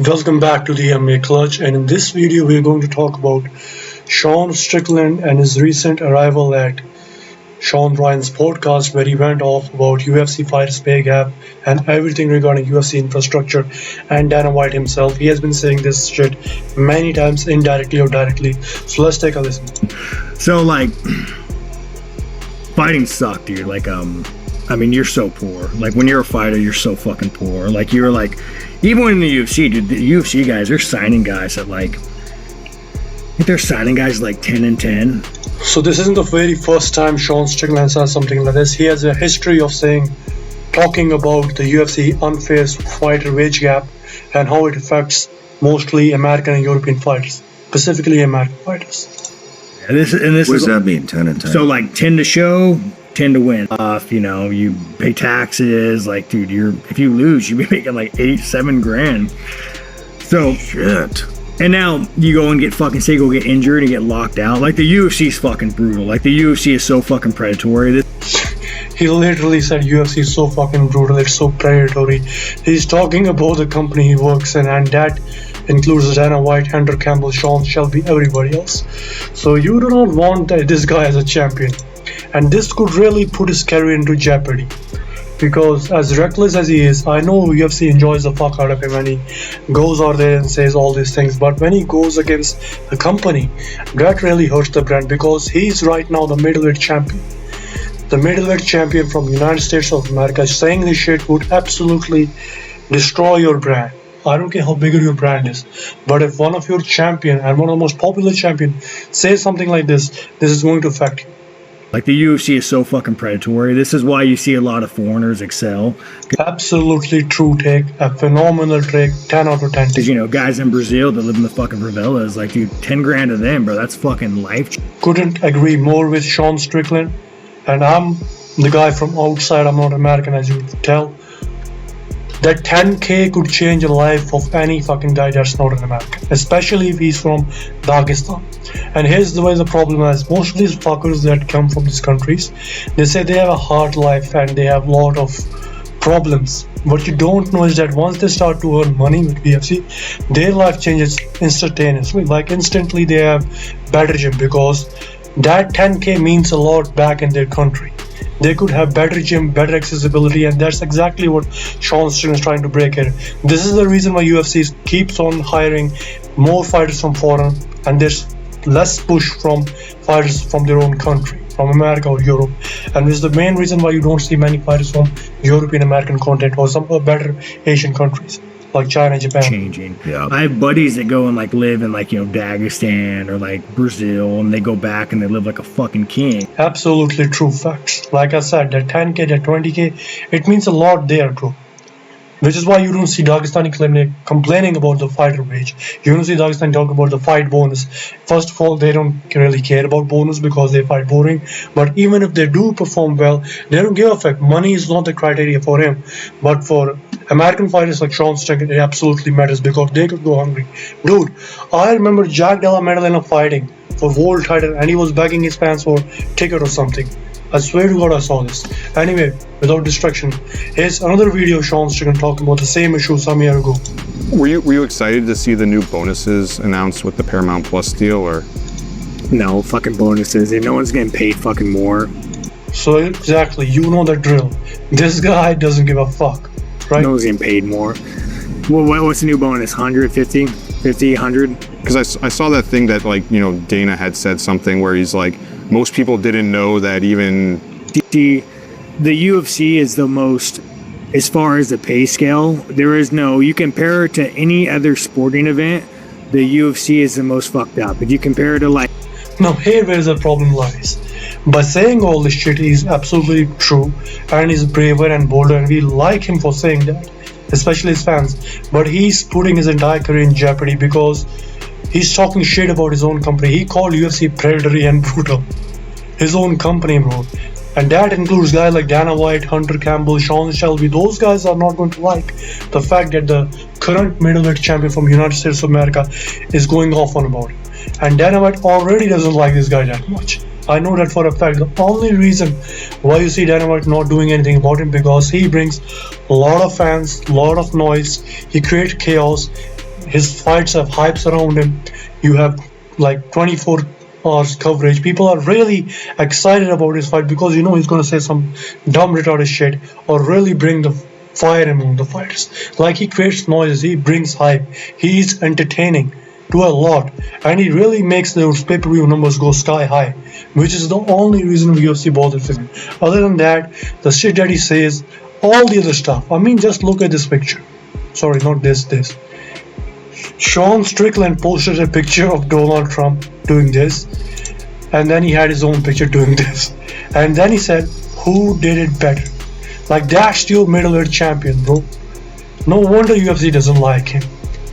Welcome back to the MMA Clutch, and in this video we are going to talk about Sean Strickland and his recent arrival at Sean Ryan's podcast, where he went off about UFC fighters PAYGAP and everything regarding UFC infrastructure and Dana White himself. He has been saying this shit many times, indirectly or directly, so let's take a listen. So fighting sucked, dude. I mean, you're so poor. Like, when you're a fighter, you're so fucking poor. Like, you're like, even when in the UFC, dude, the UFC guys, they're signing guys at I think they're signing guys like 10 and 10. So this isn't the very first time Sean Strickland says something like this. He has a history of talking about the UFC unfair fighter wage gap and how it affects mostly American and European fighters, specifically American fighters. And this what does that mean, 10 and 10? So 10 to show, 10 to win. You pay taxes. Like, dude, if you lose, you'd be making like $7 grand. So shit. And now you go and go get injured and get locked out. Like, the UFC's fucking brutal. Like, the UFC is so fucking predatory. He literally said UFC is so fucking brutal, it's so predatory. He's talking about the company he works in, and that includes Dana White, Hunter Campbell, Sean Shelby, everybody else. So you do not want this guy as a champion. And this could really put his career into jeopardy. Because as reckless as he is, I know UFC enjoys the fuck out of him when he goes out there and says all these things. But when he goes against the company, that really hurts the brand, because he's right now the middleweight champion. The middleweight champion from the United States of America. Saying this shit would absolutely destroy your brand. I don't care how big your brand is, but if one of your champion and one of the most popular champion says something like this is going to affect you. Like, the UFC is so fucking predatory. This is why you see a lot of foreigners excel. Absolutely true take. A phenomenal take. 10 out of 10. Because, guys in Brazil that live in the fucking favelas, like, dude, 10 grand to them, bro. That's fucking life. Couldn't agree more with Sean Strickland. And I'm the guy from outside. I'm not American, as you can tell. That 10K could change the life of any fucking guy that's not an American, especially if he's from Dagestan. And here's the way the problem is: most of these fuckers that come from these countries, they say they have a hard life and they have a lot of problems. What you don't know is that once they start to earn money with UFC, their life changes instantaneously. Like, instantly they have better gym, because that 10K means a lot back in their country. They could have better gym, better accessibility, and that's exactly what Sean Strickland is trying to break here. This is the reason why UFC keeps on hiring more fighters from foreign, and there's less push from fighters from their own country, from America or Europe. And this is the main reason why you don't see many fighters from European American content or some better Asian countries like China, Japan. Changing. Yeah. I have buddies that go and live in Dagestan or Brazil, and they go back and they live like a fucking king. Absolutely true facts. Like I said, that 10K, that 20K, it means a lot there, bro. Which is why you don't see Dagestani complaining about the fighter wage. You don't see Dagestani talk about the fight bonus. First of all, they don't really care about bonus because they fight boring. But even if they do perform well, they don't give a fuck. Money is not the criteria for him. But for American fighters like Sean Strickland, it absolutely matters, because they could go hungry. Dude, I remember Jack Della Maddalena fighting for world title, and he was begging his fans for ticket or something. I swear to God I saw this. Anyway, without distraction, here's another video of Sean Strickland talking about the same issue some year ago. Were you excited to see the new bonuses announced with the Paramount Plus deal, or? No fucking bonuses. No one's getting paid fucking more. So exactly, you know the drill. This guy doesn't give a fuck, right? No one's getting paid more. Well, what's the new bonus? 150? 50? 100? Because I saw that thing that Dana had said something where he's like, most people didn't know that even the UFC is the most, as far as the pay scale, there is no, you compare it to any other sporting event, the UFC is the most fucked up. If you compare it to Now here where the problem lies. By saying all this shit, he's absolutely true, and he's braver and bolder, and we like him for saying that, especially his fans. But he's putting his entire career in jeopardy, because he's talking shit about his own company. He called UFC predatory and brutal. His own company, bro. And that includes guys like Dana White, Hunter Campbell, Sean Shelby. Those guys are not going to like the fact that the current middleweight champion from the United States of America is going off on about it. And Dana White already doesn't like this guy that much. I know that for a fact. The only reason why you see Dana White not doing anything about him, because he brings a lot of fans, a lot of noise, he creates chaos, his fights have hypes around him. You have like 24 hours coverage. People are really excited about his fight because you know he's going to say some dumb retarded shit or really bring the fire among the fighters. Like he creates noises, he brings hype, he's entertaining to a lot, and he really makes those pay-per-view numbers go sky high, which is the only reason UFC bothers him. Other than that, the shit that he says, all the other stuff. I mean, just look at this picture. Sorry, not this. Sean Strickland posted a picture of Donald Trump doing this, and then he had his own picture doing this, and then he said, "Who did it better?" Like, that's your middleweight champion, bro. No wonder UFC doesn't like him,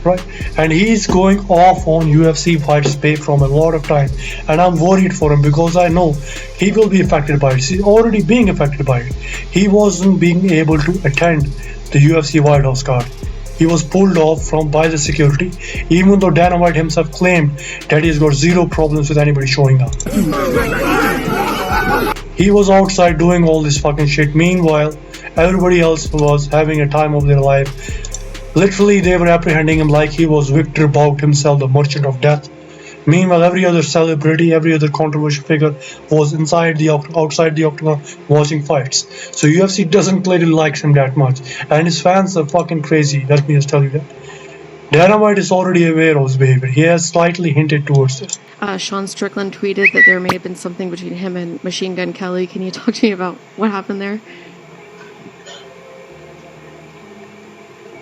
right? And he's going off on UFC Fighters Pay from a lot of time, and I'm worried for him because I know he will be affected by it. He's already being affected by it. He wasn't being able to attend the UFC White House card. He was pulled off by the security, even though Dana White himself claimed that he's got zero problems with anybody showing up. He was outside doing all this fucking shit. Meanwhile, everybody else was having a time of their life. Literally, they were apprehending him like he was Victor Bout himself, the Merchant of Death. Meanwhile, every other celebrity, every other controversial figure was outside the octagon watching fights. So UFC doesn't clearly like him that much, and his fans are fucking crazy. Let me just tell you that. Dana White is already aware of his behavior. He has slightly hinted towards this. Sean Strickland tweeted that there may have been something between him and Machine Gun Kelly. Can you talk to me about what happened there?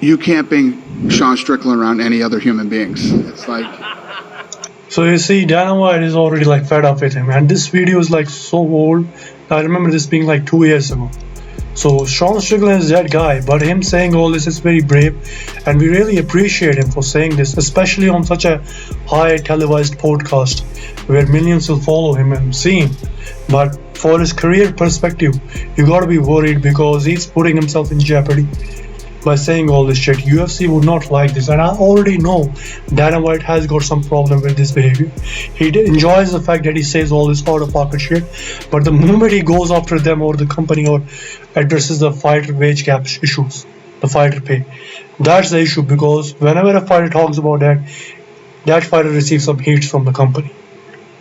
You can't bring Sean Strickland around any other human beings. It's like... So you see, Dana White is already like fed up with him, and this video is like so old. I remember this being like 2 years ago. So Sean Strickland is that guy, but him saying all this is very brave, and we really appreciate him for saying this, especially on such a high televised podcast where millions will follow him and see him. But for his career perspective, you gotta be worried because he's putting himself in jeopardy by saying all this shit. UFC would not like this, and I already know Dana White has got some problem with this behavior. He enjoys the fact that he says all this out of pocket shit, but the moment he goes after them or the company or addresses the fighter wage gap issues, the fighter pay, that's the issue, because whenever a fighter talks about that fighter receives some heat from the company.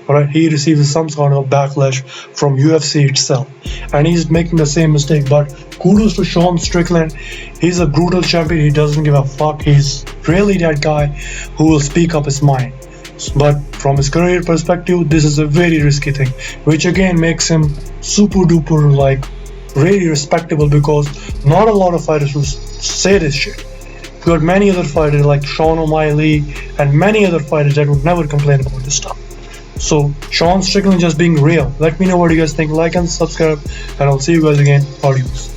Alright, he receives some sort of backlash from UFC itself, and he's making the same mistake. But kudos to Sean Strickland. He's a brutal champion. He doesn't give a fuck. He's really that guy who will speak up his mind. But from his career perspective, this is a very risky thing, which again makes him super duper like really respectable, because not a lot of fighters will say this shit. You got many other fighters like Sean O'Malley and many other fighters that would never complain about this stuff. So Sean Strickland just being real. Let me know what you guys think. Like and subscribe, and I'll see you guys again. Adios.